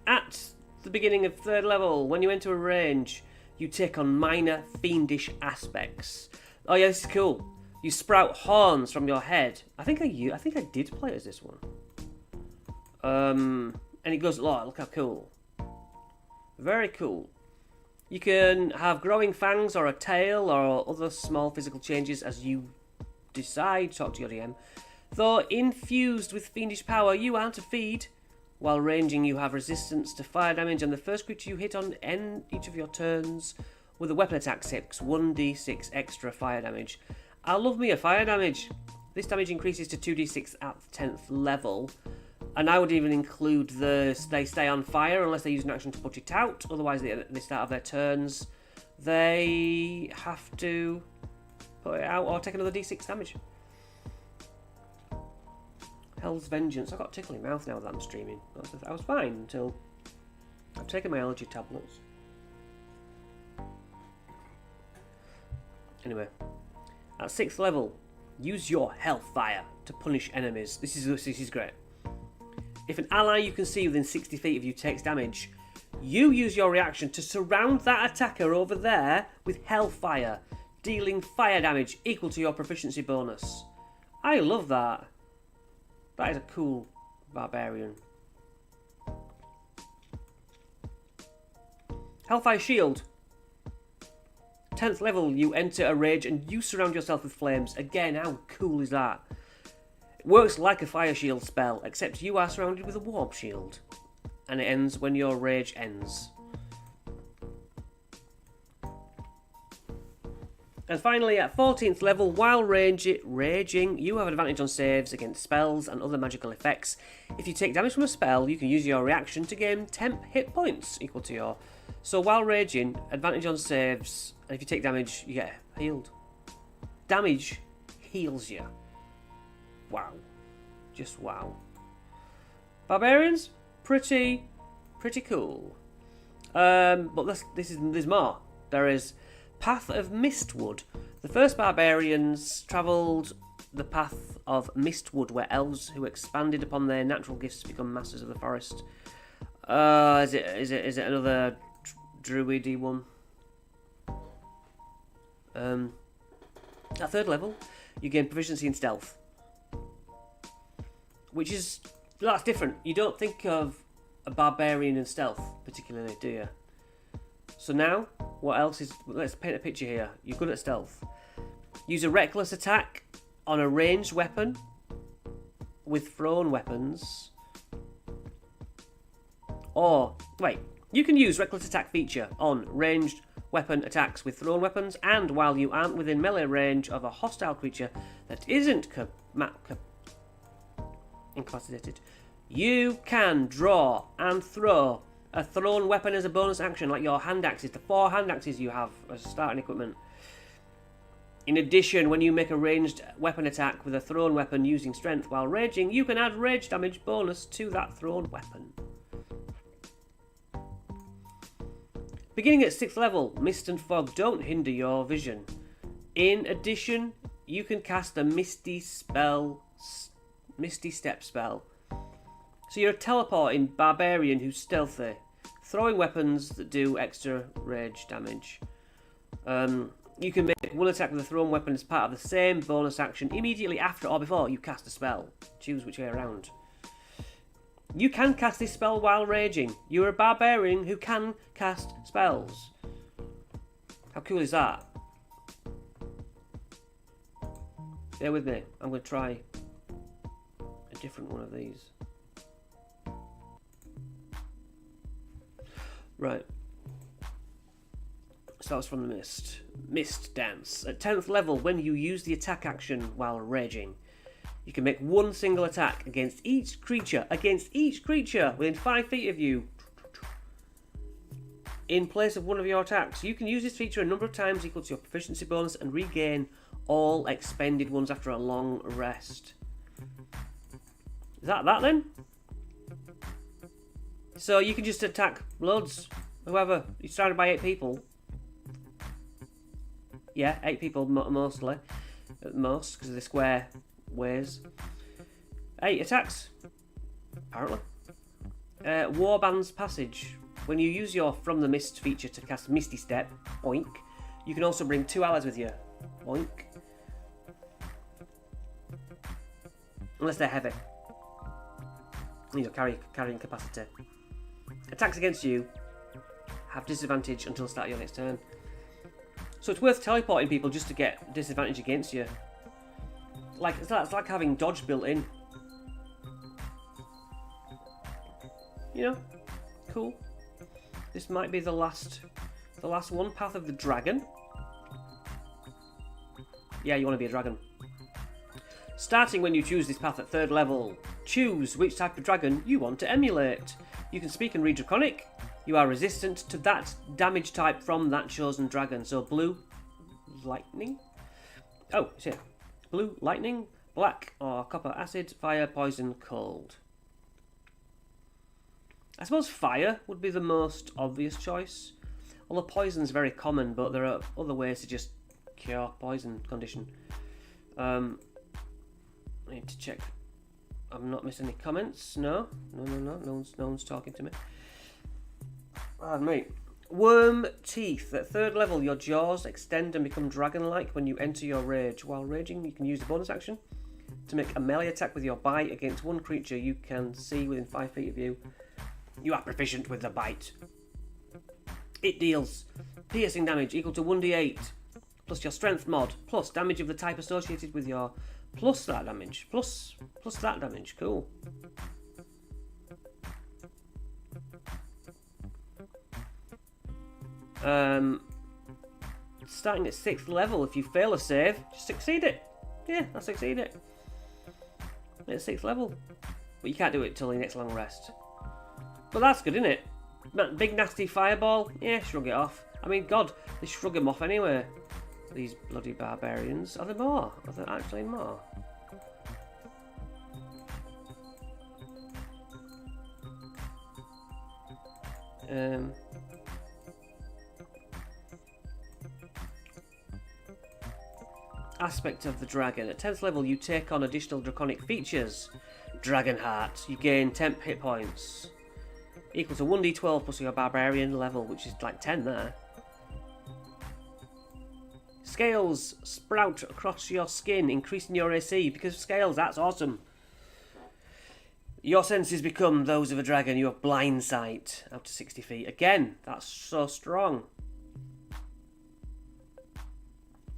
At the beginning of 3rd level, when you enter a range, you take on minor fiendish aspects. Oh yeah, this is cool. You sprout horns from your head. I think I did play as this one. And it goes, oh, look how cool. Very cool. You can have growing fangs or a tail or other small physical changes as you decide. Talk to your DM. Though infused with fiendish power, you aren't a feed. While ranging, you have resistance to fire damage, and the first creature you hit on end each of your turns with a weapon attack takes 1d6 extra fire damage. I love me a fire damage. This damage increases to 2d6 at 10th level, and I would even include they stay on fire unless they use an action to put it out. Otherwise, they start of their turns they have to put it out or take another d6 damage. Hell's Vengeance. I've got a tickly mouth now that I'm streaming. I was fine until I've taken my allergy tablets. Anyway, at 6th level, use your Hellfire to punish enemies. This is great. If an ally you can see within 60 feet of you takes damage, you use your reaction to surround that attacker over there with Hellfire, dealing fire damage equal to your proficiency bonus. I love that. That is a cool barbarian. Hellfire Shield. 10th level, you enter a rage and you surround yourself with flames. Again, how cool is that? It works like a fire shield spell, except you are surrounded with a warp shield. And it ends when your rage ends. And finally, at 14th level, while raging, you have advantage on saves against spells and other magical effects. If you take damage from a spell, you can use your reaction to gain temp hit points equal to your... So while raging, advantage on saves, and if you take damage, you get healed. Damage heals you. Wow. Just wow. Barbarians, pretty cool. But there's more. There is Path of Mistwood. The first barbarians travelled the path of Mistwood, where elves who expanded upon their natural gifts become masters of the forest. Is it another druidy one? At 3rd level, you gain proficiency in stealth, that's different. You don't think of a barbarian in stealth particularly, do you? So now, what else is... Let's paint a picture here. You're good at stealth. Use a reckless attack on a ranged weapon with thrown weapons. Or, wait, you can use reckless attack feature on ranged weapon attacks with thrown weapons, and while you aren't within melee range of a hostile creature that isn't incapacitated, you can draw and throw a thrown weapon as a bonus action, like your hand axes, the 4 hand axes you have as starting equipment. In addition, when you make a ranged weapon attack with a thrown weapon using strength while raging, you can add rage damage bonus to that thrown weapon. Beginning at 6th level, Mist and Fog don't hinder your vision. In addition, you can cast a Misty Step spell. So you're a teleporting barbarian who's stealthy, throwing weapons that do extra rage damage. You can make one attack with a thrown weapon as part of the same bonus action immediately after or before you cast a spell. Choose which way around. You can cast this spell while raging. You're a barbarian who can cast spells. How cool is that? Bear with me. I'm going to try a different one of these. Right. Starts from the Mist. Mist Dance. At 10th level, when you use the attack action while raging, you can make one single attack against each creature within 5 feet of you. In place of one of your attacks, you can use this feature a number of times equal to your proficiency bonus and regain all expended ones after a long rest. Is that then? So you can just attack loads, whoever. You're surrounded by 8 people. Yeah, 8 people mostly. At most, because of the square ways. 8 attacks, apparently. Warband's Passage. When you use your From the Mist feature to cast Misty Step, oink, you can also bring 2 allies with you, oink. Unless they're heavy. You know, carrying capacity. Attacks against you have disadvantage until the start of your next turn. So it's worth teleporting people just to get disadvantage against you. It's like having dodge built in. You know, cool. This might be the last one. Path of the Dragon. Yeah, you want to be a dragon. Starting when you choose this path at 3rd level, choose which type of dragon you want to emulate. You can speak and read Draconic, You are resistant to that damage type from that chosen dragon. So blue, lightning. Oh, it's here. Blue, lightning, black, or copper, acid, fire, poison, cold. I suppose fire would be the most obvious choice. Although poison's very common, but there are other ways to just cure poison condition. I need to check. I've not missed any comments. No. No one's talking to me. Pardon me. Worm teeth. At 3rd level, your jaws extend and become dragon-like when you enter your rage. While raging, you can use the bonus action to make a melee attack with your bite against one creature you can see within 5 feet of you. You are proficient with the bite. It deals piercing damage equal to 1d8 plus your strength mod plus damage of the type associated with your plus that damage plus that damage. Cool. Starting at 6th level, if you fail a save, just succeed it. Yeah, I succeed it. At 6th level. But you can't do it till the next long rest. But that's good, isn't it? That big nasty fireball, yeah, shrug it off. I mean, God, they shrug them off anyway. These bloody barbarians. Are there more? Are there actually more? Aspect of the dragon. At 10th level, you take on additional draconic features. Dragon Heart. You gain 10 hit points. Equal to 1d12 plus your barbarian level, which is like 10 there. Scales sprout across your skin, increasing your AC. Because of scales, that's awesome. Your senses become those of a dragon. You have blind sight up to 60 feet. Again, that's so strong.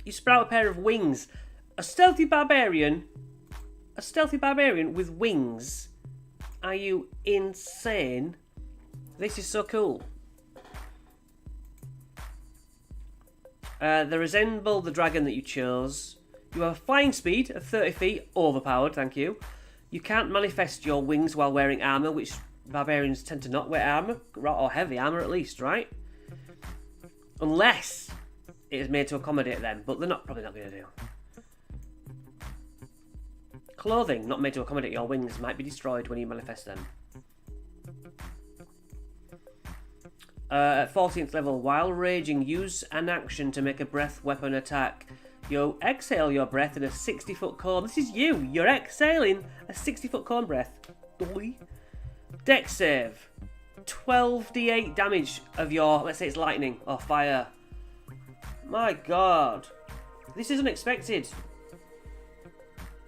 You sprout a pair of wings. A stealthy barbarian with wings. Are you insane? This is so cool. They resemble the dragon that you chose. You have a flying speed of 30 feet. Overpowered, thank you. You can't manifest your wings while wearing armour, which barbarians tend to not wear armour. Or heavy armour at least, right? Unless it is made to accommodate them, but they're probably not going to do. Clothing not made to accommodate your wings might be destroyed when you manifest them. At 14th level, while raging, use an action to make a breath weapon attack. You exhale your breath in a 60-foot cone. This is you. You're exhaling a 60-foot cone breath. Dex save. 12d8 damage of your, let's say it's lightning or fire. My God. This is unexpected.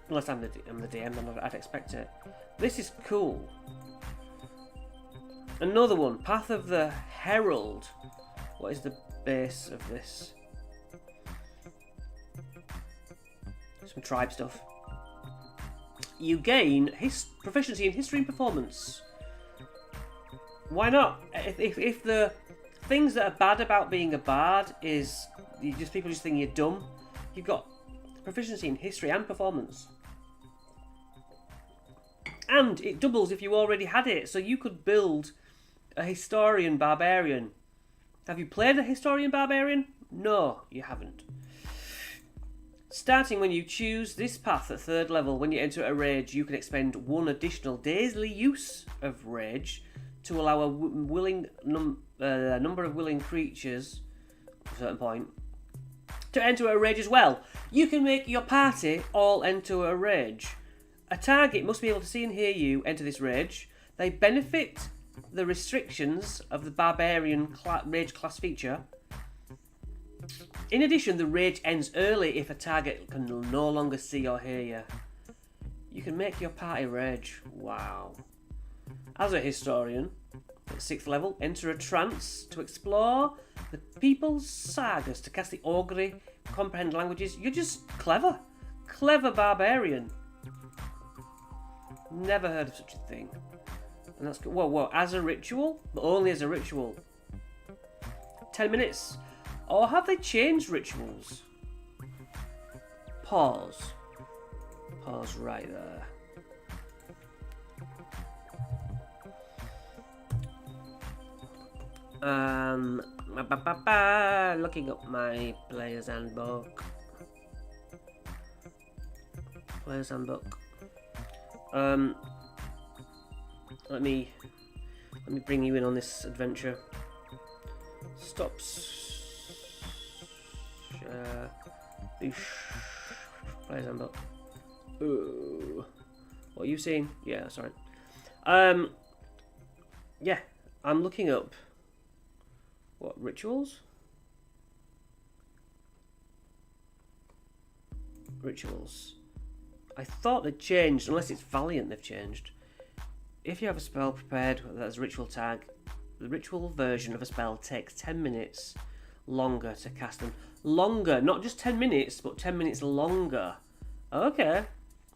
Unless I'm the DM, then I'd expect it. This is cool. Another one. Path of the Herald. What is the base of this? Some tribe stuff. You gain proficiency in history and performance. Why not? If the things that are bad about being a bard is people just think you're dumb, you've got proficiency in history and performance. And it doubles if you already had it, so you could build a historian barbarian. Have you played a historian barbarian? No, you haven't. Starting when you choose this path at 3rd level, when you enter a rage, you can expend 1 additional daily use of rage to allow a number of willing creatures, at a certain point, to enter a rage as well. You can make your party all enter a rage. A target must be able to see and hear you enter this rage. They benefit the restrictions of the barbarian rage class feature. In addition, the rage ends early if a target can no longer see or hear you. You can make your party rage. Wow. As a historian, at 6th level, enter a trance to explore the people's sagas, to cast the augury, comprehend languages. You're just clever. Clever barbarian. Never heard of such a thing. And that's good. Whoa, as a ritual? But only as a ritual. 10 minutes. Or have they changed rituals? Pause. Pause right there. Looking up my player's handbook. Player's handbook. Let me bring you in on this adventure. Stops. Player's handbook. Ooh. What are you seeing? Yeah, that's right. Yeah, I'm looking up. What, rituals? Rituals. I thought they'd changed, unless it's Valiant they've changed. If you have a spell prepared that's a ritual tag, the ritual version of a spell takes 10 minutes longer to cast them. Longer, not just 10 minutes, but 10 minutes longer. Okay.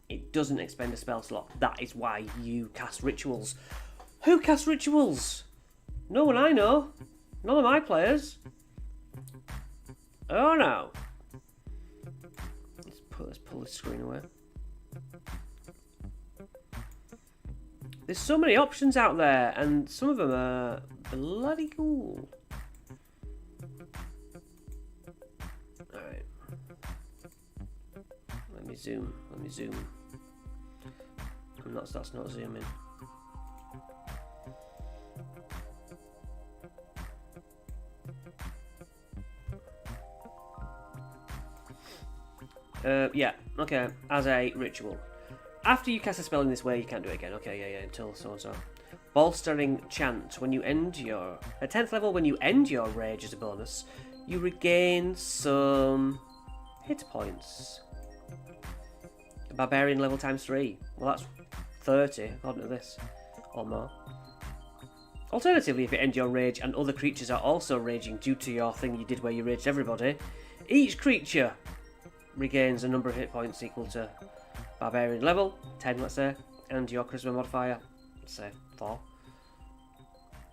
It doesn't expend a spell slot. That is why you cast rituals. Who casts rituals? No one I know. None of my players. Oh no. Let's pull this screen away. There's so many options out there, and some of them are bloody cool. Alright. Let me zoom. That's not zooming. Yeah, okay, as a ritual. After you cast a spell in this way, you can't do it again. Okay, yeah, until so-and-so. Bolstering Chant. When you end your... At 10th level, when you end your rage as a bonus, you regain some hit points. Barbarian level times 3. Well, that's 30, according to this. Or more. Alternatively, if you end your rage and other creatures are also raging due to your thing you did where you raged everybody, each creature regains a number of hit points equal to Barbarian level, 10 let's say, and your Charisma modifier, let's say 4.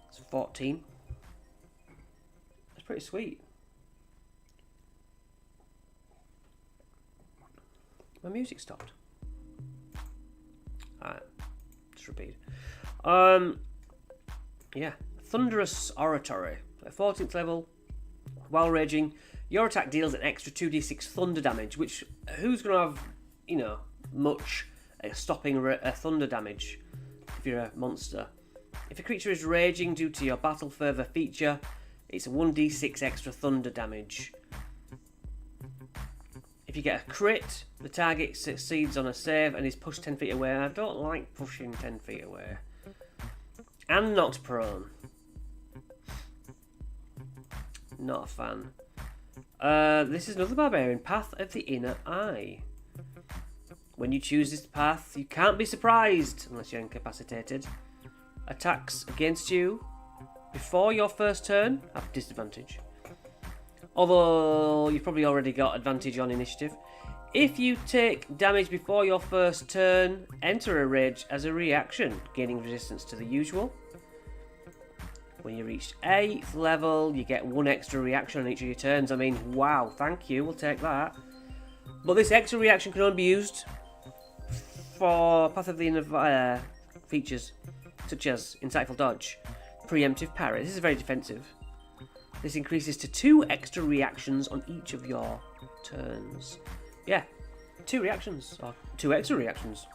It's 14. That's pretty sweet. My music stopped. Alright, just repeat. Yeah, Thunderous Oratory. At 14th level, while raging, your attack deals an extra 2d6 thunder damage, which, who's going to have, you know, much stopping a thunder damage if you're a monster. If a creature is raging due to your battle fervor feature, it's a 1d6 extra thunder damage. If you get a crit, the target succeeds on a save and is pushed 10 feet away. I don't like pushing 10 feet away. And knocked prone. Not a fan. This is another barbarian. Path of the Inner Eye. When you choose this path, you can't be surprised unless you're incapacitated. Attacks against you before your first turn have disadvantage. Although you've probably already got advantage on initiative. If you take damage before your first turn, enter a rage as a reaction, gaining resistance to the usual. When you reach 8th level, you get 1 extra reaction on each of your turns. I mean, wow, thank you, we'll take that. But this extra reaction can only be used for Path of the Inner features, such as Insightful Dodge, Preemptive Parry. This is very defensive. This increases to 2 extra reactions on each of your turns. Yeah, 2 reactions, or 2 extra reactions.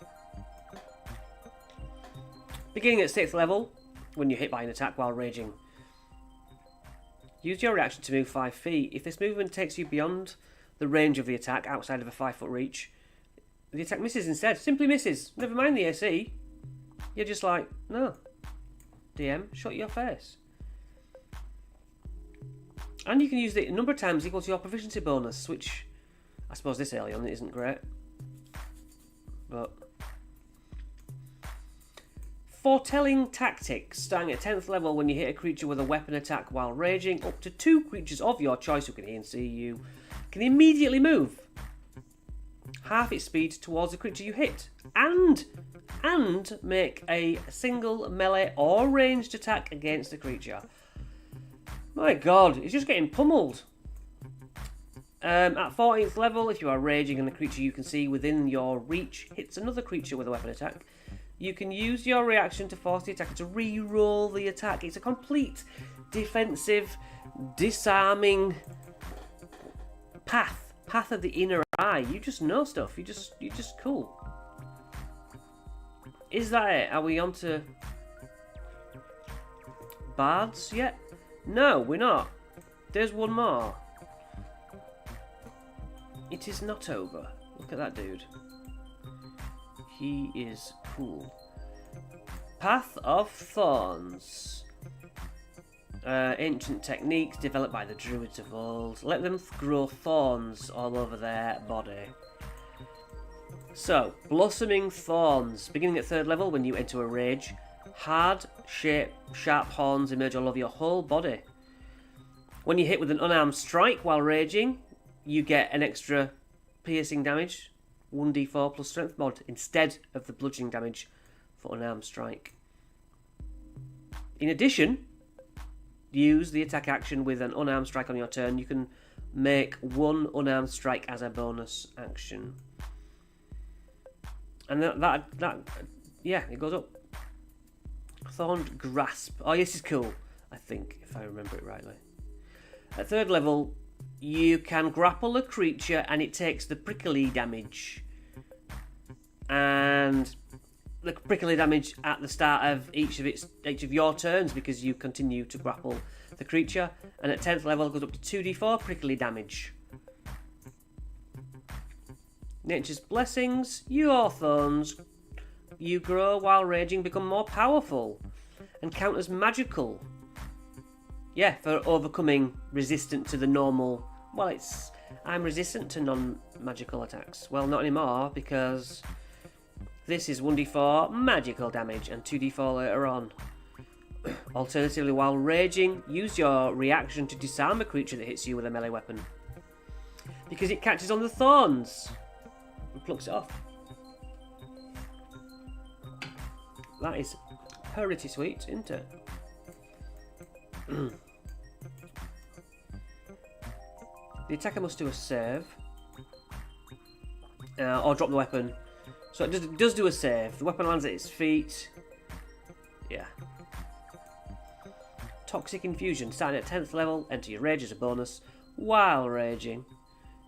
Beginning at 6th level, when you're hit by an attack while raging, use your reaction to move 5 feet. If this movement takes you beyond the range of the attack, outside of a 5-foot reach, the attack misses instead. Simply misses. Never mind the AC. You're just like, no. DM, shut your face. And you can use it a number of times equal to your proficiency bonus, which I suppose this early on isn't great. But Foretelling Tactics, starting at 10th level when you hit a creature with a weapon attack while raging, up to 2 creatures of your choice who can hear and see you can immediately move half its speed towards the creature you hit, and make a single melee or ranged attack against the creature. My god, it's just getting pummeled. At 14th level, if you are raging and the creature you can see within your reach hits another creature with a weapon attack, you can use your reaction to force the attacker to re-roll the attack. It's a complete defensive, disarming path of the inner eye. You just know stuff. You're just cool. Is that it? Are we on to bards yet? No, we're not. There's one more. It is not over. Look at that dude. He is cool. Path of Thorns. Ancient techniques developed by the druids of old. Let them grow thorns all over their body. So, blossoming thorns. Beginning at 3rd level when you enter a rage. Hard, sharp horns emerge all over your whole body. When you hit with an unarmed strike while raging, you get an extra piercing damage. 1d4 plus strength mod instead of the bludgeoning damage for unarmed strike. In addition, use the attack action with an unarmed strike on your turn. You can make one unarmed strike as a bonus action. And that yeah, it goes up. Thorned Grasp. Oh, this is cool, I think, if I remember it rightly. At 3rd level, you can grapple a creature and it takes the prickly damage. And the prickly damage at the start of each of your turns because you continue to grapple the creature. And at 10th level, it goes up to 2d4 prickly damage. Nature's Blessings. Your thorns you grow while raging become more powerful and count as magical. Yeah, for overcoming resistant to the normal. Well, I'm resistant to non-magical attacks. Well, not anymore because this is 1d4 magical damage and 2d4 later on. Alternatively, while raging, use your reaction to disarm a creature that hits you with a melee weapon. Because it catches on the thorns and plucks it off. That is pretty sweet, isn't it? The attacker must do a save. Or drop the weapon. So it does do a save. The weapon lands at its feet. Yeah. Toxic Infusion. Starting at 10th level, enter your rage as a bonus. While raging,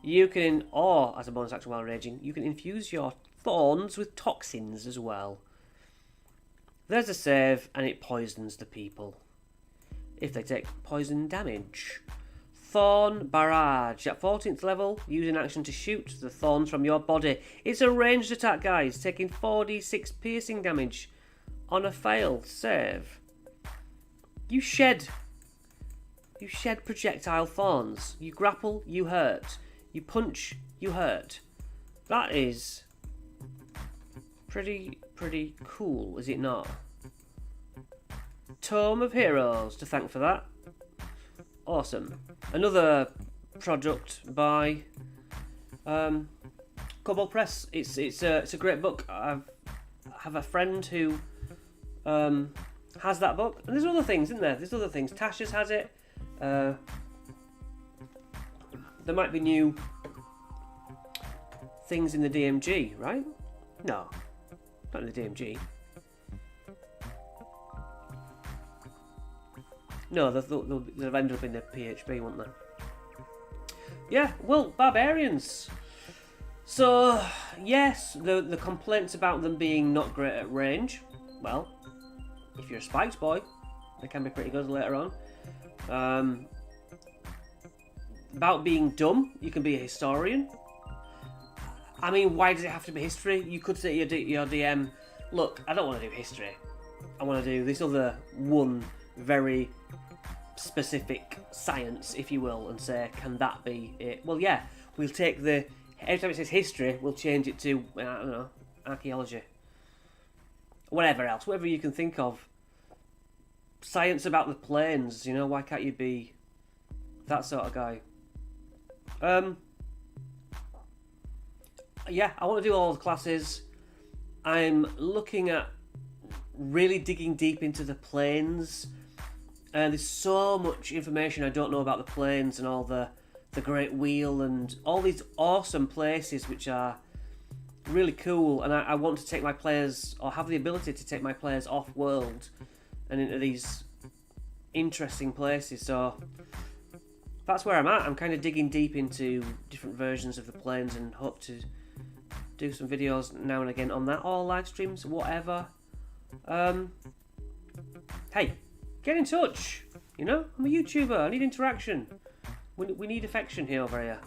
you can, or as a bonus action while raging, you can infuse your thorns with toxins as well. There's a save, and it poisons the people if they take poison damage. Thorn Barrage. At 14th level, use an action to shoot the thorns from your body. It's a ranged attack, guys, taking 4d6 piercing damage on a failed save. You shed projectile thorns. You grapple, you hurt. You punch, you hurt. That is pretty cool, is it not? Tome of Heroes to thank for that. Awesome. Another product by Cobalt Press. It's a great book. I have a friend who has that book. And there's other things, isn't there? There's other things. Tasha's has it. There might be new things in the DMG, right? No, not in the DMG. No, they'll end up in the PHP, won't they? Yeah, well, Barbarians. So, yes, the complaints about them being not great at range. Well, if you're a spiked boy, they can be pretty good later on. About being dumb, you can be a historian. I mean, why does it have to be history? You could say to your DM, look, I don't want to do history. I want to do this other one very specific science, if you will, and say, can that be it? Well, yeah, we'll take every time it says history, we'll change it to, I don't know, archaeology. Whatever else, whatever you can think of. Science about the planes, you know, why can't you be that sort of guy? Yeah, I want to do all the classes. I'm looking at really digging deep into the planes. There's so much information I don't know about the planes and all the Great Wheel and all these awesome places which are really cool. And I want to take my players, or have the ability to take my players off-world and into these interesting places. So that's where I'm at. I'm kind of digging deep into different versions of the planes and hope to do some videos now and again on that, or live streams, whatever. Hey, get in touch. You know, I'm a YouTuber. I need interaction. We need affection here over here.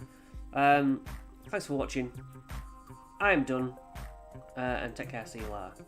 Thanks for watching. I am done. And take care. See you later.